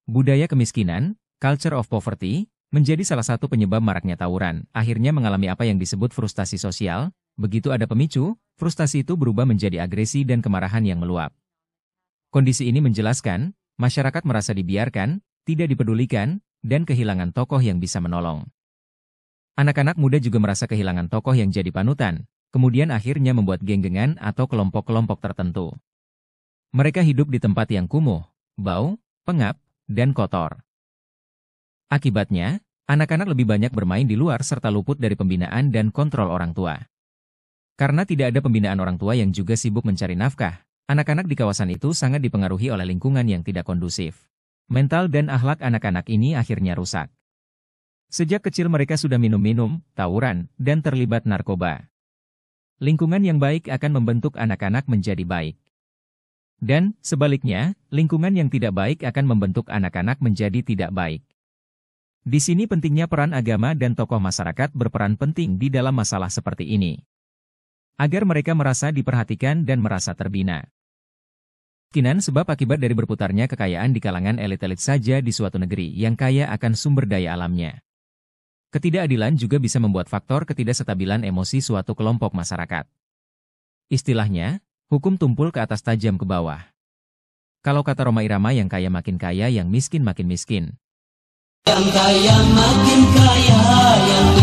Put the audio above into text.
Budaya kemiskinan, culture of poverty, menjadi salah satu penyebab maraknya tawuran, akhirnya mengalami apa yang disebut frustasi sosial. Begitu ada pemicu, frustasi itu berubah menjadi agresi dan kemarahan yang meluap. Kondisi ini menjelaskan, masyarakat merasa dibiarkan, tidak dipedulikan, dan kehilangan tokoh yang bisa menolong. Anak-anak muda juga merasa kehilangan tokoh yang jadi panutan, kemudian akhirnya membuat geng-gengan atau kelompok-kelompok tertentu. Mereka hidup di tempat yang kumuh, bau, pengap, dan kotor. Akibatnya, anak-anak lebih banyak bermain di luar serta luput dari pembinaan dan kontrol orang tua. Karena tidak ada pembinaan orang tua yang juga sibuk mencari nafkah, anak-anak di kawasan itu sangat dipengaruhi oleh lingkungan yang tidak kondusif. Mental dan akhlak anak-anak ini akhirnya rusak. Sejak kecil mereka sudah minum-minum, tawuran, dan terlibat narkoba. Lingkungan yang baik akan membentuk anak-anak menjadi baik. Dan, sebaliknya, lingkungan yang tidak baik akan membentuk anak-anak menjadi tidak baik. Di sini pentingnya peran agama dan tokoh masyarakat berperan penting di dalam masalah seperti ini. Agar mereka merasa diperhatikan dan merasa terbina. Kemungkinan sebab akibat dari berputarnya kekayaan di kalangan elit-elit saja di suatu negeri yang kaya akan sumber daya alamnya. Ketidakadilan juga bisa membuat faktor ketidakstabilan emosi suatu kelompok masyarakat. Istilahnya, hukum tumpul ke atas tajam ke bawah. Kalau kata Rhoma Irama, yang kaya makin kaya, yang miskin makin miskin. Yang kaya makin kaya, yang